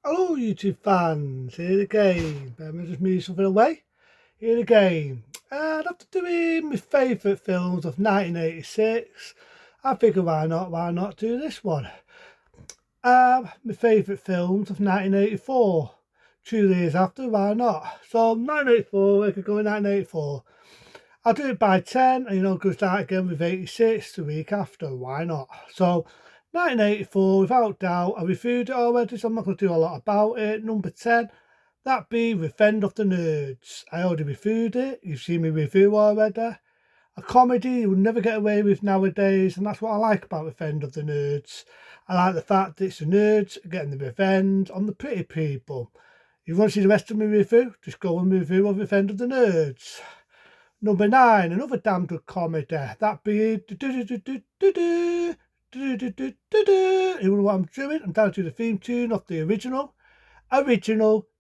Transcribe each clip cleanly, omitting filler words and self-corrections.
Hello YouTube fans, here again. Let me just move something away. Here again. And after doing my favourite films of 1986, I figured why not do this one. My favourite films of 1984. 2 years after, why not? So 1984, we could go in 1984. I'll do it by 10 and go start again with 86 the week after, why not? So 1984, without doubt, I reviewed it already, so I'm not going to do a lot about it. Number 10, that be Revenge of the Nerds. I already reviewed it, you've seen me review already. A comedy you would never get away with nowadays, and that's what I like about Revenge of the Nerds. I like the fact that it's the nerds getting the revenge on the pretty people. If you want to see the rest of my review, just go and review of Revenge of the Nerds. Number 9, another damn good comedy. That being you know what I'm doing? I'm down to the theme tune of the original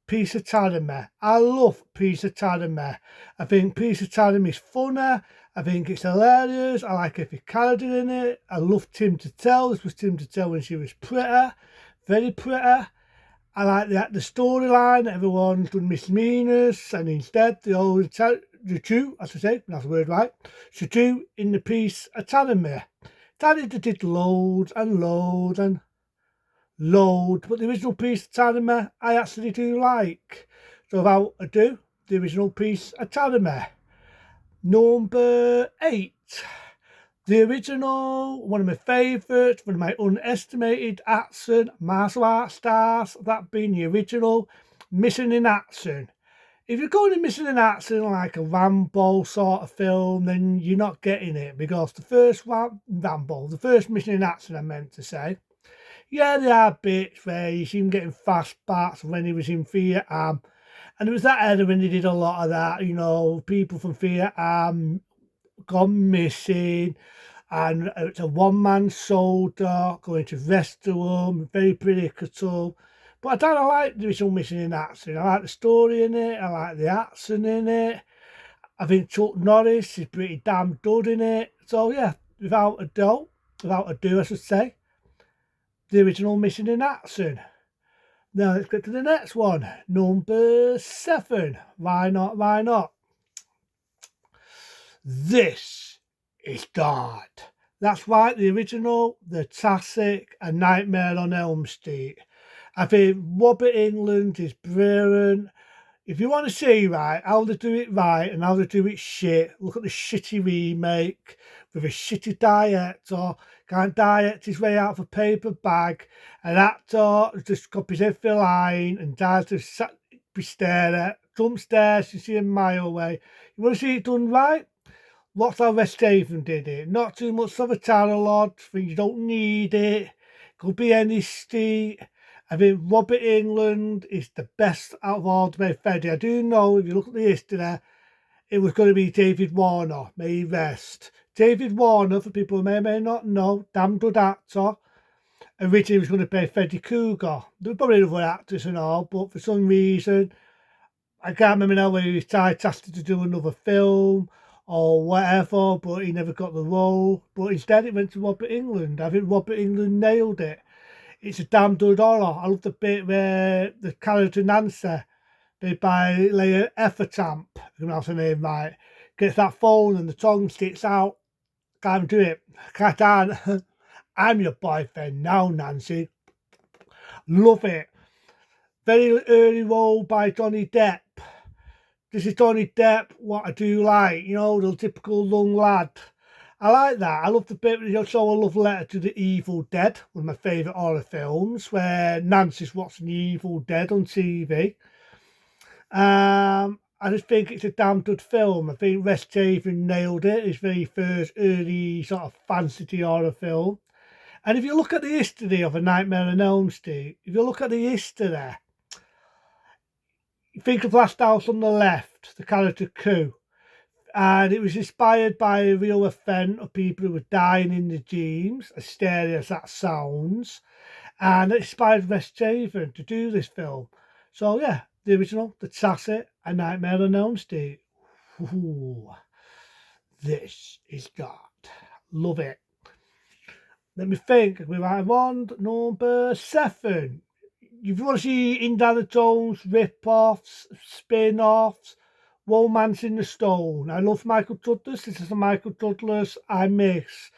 Piece of Tarame. I love Piece of Tarame. I think Piece of Tarame is funny. I think it's hilarious. I like every character in it. I love Tim Tell. This was Tim Tell when she was pretty, very pretty. I like the storyline. Everyone's done misdemeanors, and instead they always the two, as I say, that's the word right, the two in the piece are telling me. Daddy did loads and loads and loads, but the original piece of telling me I actually do like. So without ado, the original piece of telling me. Number 8. The original, one of my favourites, one of my underestimated action martial arts stars, that being the original Missing in Action. If you're going to Missing in Action like a Rambo sort of film, then you're not getting it, because the first Rambo, the first Missing in Action I meant to say, yeah, there are bits where you see him getting fast backs when he was in Vietnam. And it was that era when they did a lot of that, people from Vietnam gone missing, and it's a one-man soldier going to rescue them, very predictable. But I don't like the original Missing in Action. I like the story in it, I like the action in it. I think Chuck Norris is pretty damn good in it. So yeah, without ado, I should say, the original Missing in Action. Now let's get to the next one. Number 7. Why not? Why not? This is God. That's right, the original, the classic, A Nightmare on Elm Street. I think Robert England is brilliant. If you want to see right how they do it right and how they do it shit, look at the shitty remake with a shitty director. Can't direct his way out of a paper bag. An actor just copies every line and dies to be stared at. Jump stairs, you see a mile away. You want to see it done right? Lots of West Haven did it. Not too much of a tarot lot, but you don't need it. Could be any street. I think Robert England is the best out of all to be Freddy. I do know, if you look at the history there, it was going to be David Warner, may he rest. David Warner, for people who may not know, damn good actor. Originally was going to play Freddy Krueger. There were probably other actors and all, but for some reason, I can't remember now whether he was tasked to do another film or whatever, but he never got the role. But instead, it went to Robert England. I think Robert England nailed it. It's a damn good horror. I love the bit where the character Nancy, played by Leah Effertamp, if I pronounce her name right, gets that phone and the tongue sticks out. Can't do it. Can't. I'm your boyfriend now, Nancy. Love it. Very early role by Johnny Depp. This is Johnny Depp, what I do like, the typical young lad. I like that. I love the bit where he'll show a love letter to the Evil Dead, one of my favourite horror films, where Nancy's watching the Evil Dead on TV. I just think it's a damn good film. I think Wes Craven nailed it. His very first early sort of fantasy horror film. And if you look at the history of A Nightmare on Elm Street, if you look at the history, think of Last House on the Left, the character Q. And it was inspired by a real event of people who were dying in the dreams, as scary as that sounds. And it inspired Wes Craven to do this film. So yeah, the original, the classic, A Nightmare on Elm Street. Ooh, this is God. Love it. Let me think. We might have one number 7. if you want to see Indiana Jones rip-offs, spin-offs, Romance in the Stone. I love Michael Douglas. This is a Michael Douglas I miss.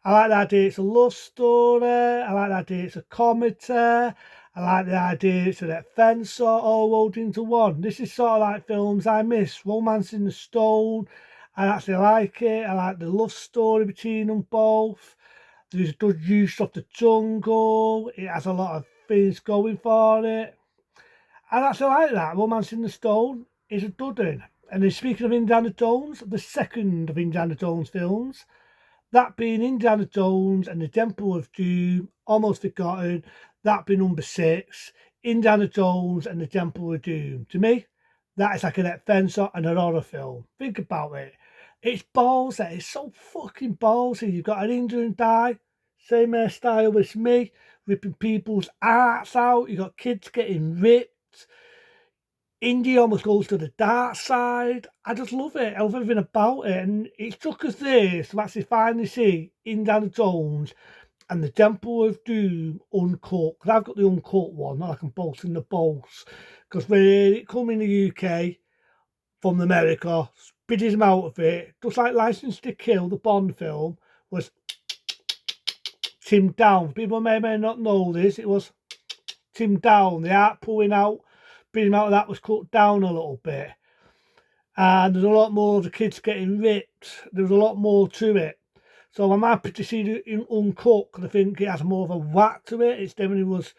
I like the idea it's a love story. I like the idea it's a comedy. I like the idea it's an adventure all rolled into one. This is sort of like films I miss. Romance in the Stone. I actually like it. I like the love story between them both. There's a good use of the jungle. It has a lot of things going for it. I actually like that. Romance in the Stone is a dud. And then speaking of Indiana Jones, the second of Indiana Jones films, that being Indiana Jones and the Temple of Doom, almost forgotten. That being number 6, Indiana Jones and the Temple of Doom. To me, that is like an adventure and an horror film. Think about it. It's ballsy. It's so fucking ballsy. You've got an Indian guy, same hairstyle as me, ripping people's hearts out. You've got kids getting ripped. Indy almost goes to the dark side. I just love it. I love everything about it. And it took us this to actually finally see Indiana Jones and the Temple of Doom uncut. Because I've got the uncut one, not like I'm boasting the boss. Because when it come in the UK from America, spit him out of it, just like License to Kill, the Bond film, was Tim down. People may not know this. It was Tim down. The heart pulling out. Bringing out of that was cut down a little bit, and there's a lot more of the kids getting ripped. There was a lot more to it, so I'm happy to see it uncut because I think it has more of a whack to it. It definitely was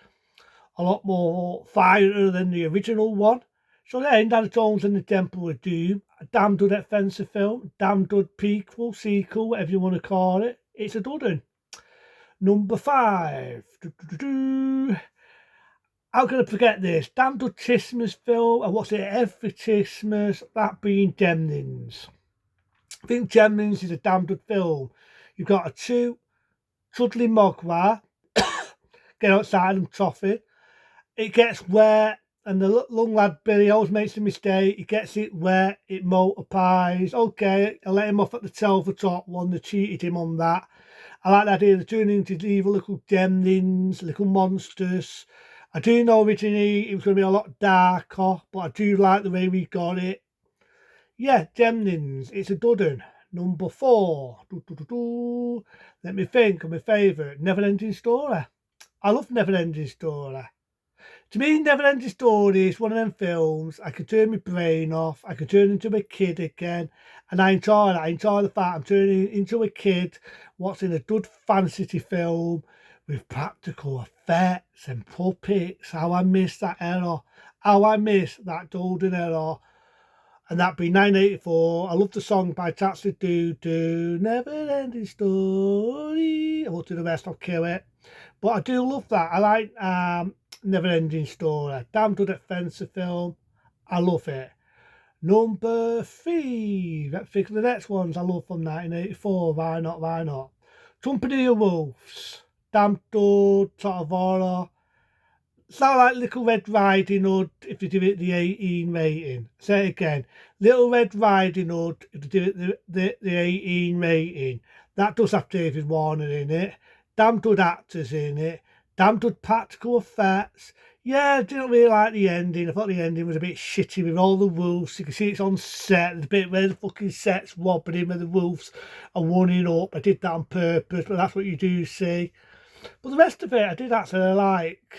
a lot more fire than the original one. So yeah, Indiana Jones and the Temple of Doom, a damn good adventure film, damn good prequel, sequel, whatever you want to call it. It's a good one. Number 5. How can I forget this? Damn good Christmas film. I watch it every Christmas. That being Gremlins. I think Gremlins is a damn good film. You've got a 2 cuddly mogwai get outside and toffee. It gets wet, and the young lad Billy always makes a mistake. He gets it wet, it multiplies. Okay, I let him off at the tail for top one. They cheated him on that. I like the idea of turning into evil little gremlins, little monsters. I do know originally it was going to be a lot darker, but I do like the way we got it. Yeah, Gremlins, it's a good one. Number 4. Let me think of my favourite, Neverending Story. I love Neverending Story. To me, Neverending Story is one of them films I can turn my brain off, I can turn into a kid again, and I enjoy that. I enjoy the fact I'm turning into a kid watching a good fantasy film with practical effects and puppets. How I miss that era. How I miss that golden era. And that be 1984. I love the song by Tatsu Do Never Ending Story. I won't do the rest, I'll kill it. But I do love that. I like Never Ending Story. Damn good adventure film. I love it. Number 3. Let's think of the next ones I love from 1984. Why not? Why not? Company of Wolves. Damn good sort of horror. It's not like Little Red Riding Hood if you do it the 18 rating. Say it again. Little Red Riding Hood if you do it the 18 rating. That does have David Warner in it. Damn good actors in it. Damn good practical effects. Yeah, I didn't really like the ending. I thought the ending was a bit shitty with all the wolves. You can see it's on set. There's a bit where the fucking set's wobbling where the wolves are running up. I did that on purpose, but that's what you do see. But the rest of it I did actually like.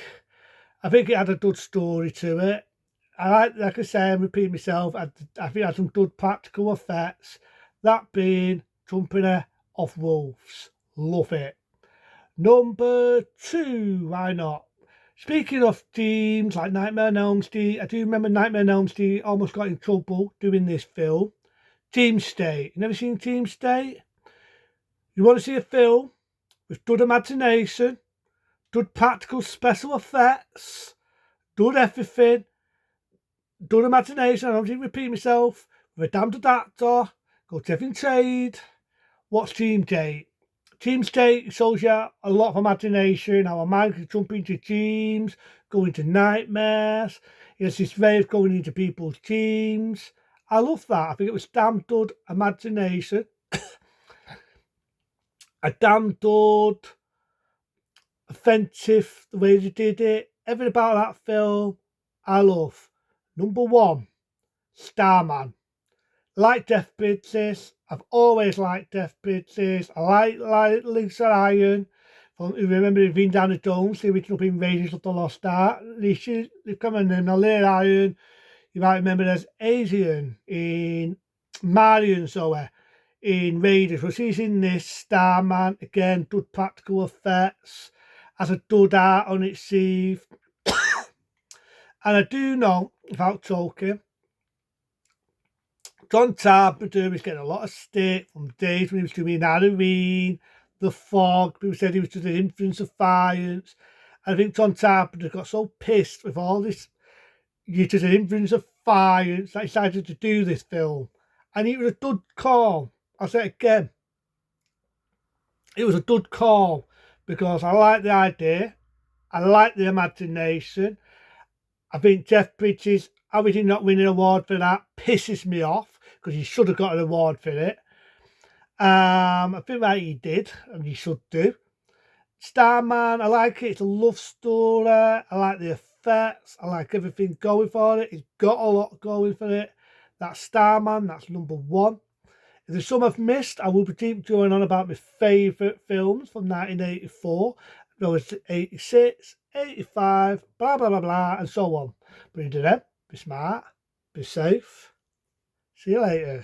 I think it had a good story to it. Like I say, I repeat myself, I think it had some good practical effects. That being Company of Wolves. Love it. Number 2, why not? Speaking of teams like Nightmare on Elm Street, I do remember Nightmare on Elm Street almost got in trouble doing this film. Team State. You never seen Team State? You want to see a film with good imagination, good practical special effects, good everything, good imagination, I don't need to repeat myself, with a damn good actor, go to every trade, watch Team State. Team State shows you a lot of imagination, how a man can jump into teams, go into nightmares. It's this way of going into people's teams. I love that. I think it was damn good imagination. A damn good offensive the way they did it. everything about that film I love. Number one, Starman. Like Death Princess. I've always liked Death Princess. I like Lisa Ryan. From, you remember Indiana Jones, the original being Raiders of the Lost Ark. They come in and Lisa Ryan. You might remember there's Asian in Marion Zoe in Raiders. Well, she's in this. Starman, again, good practical effects, has a good art on its sleeve. And I do know, without talking, John Carpenter was getting a lot of stick from days when he was doing Halloween, The Fog. People said he was just an influence of violence. And I think John Carpenter got so pissed with all this, you're just an influence of violence, that he decided to do this film. And it was a good call. I'll say it again. It was a good call because I like the idea. I like the imagination. I think Jeff Bridges, how he did not win an award for that, pisses me off because he should have got an award for it. I think that he did, and he should do. Starman, I like it. It's a love story. I like the effects. I like everything going for it. It's got a lot going for it. That's Starman. That's number one. If there's some I've missed, I will be keep going on about my favourite films from 1984. There was 86, 85, blah, blah, blah, blah, and so on. But until then, be smart, be safe. See you later.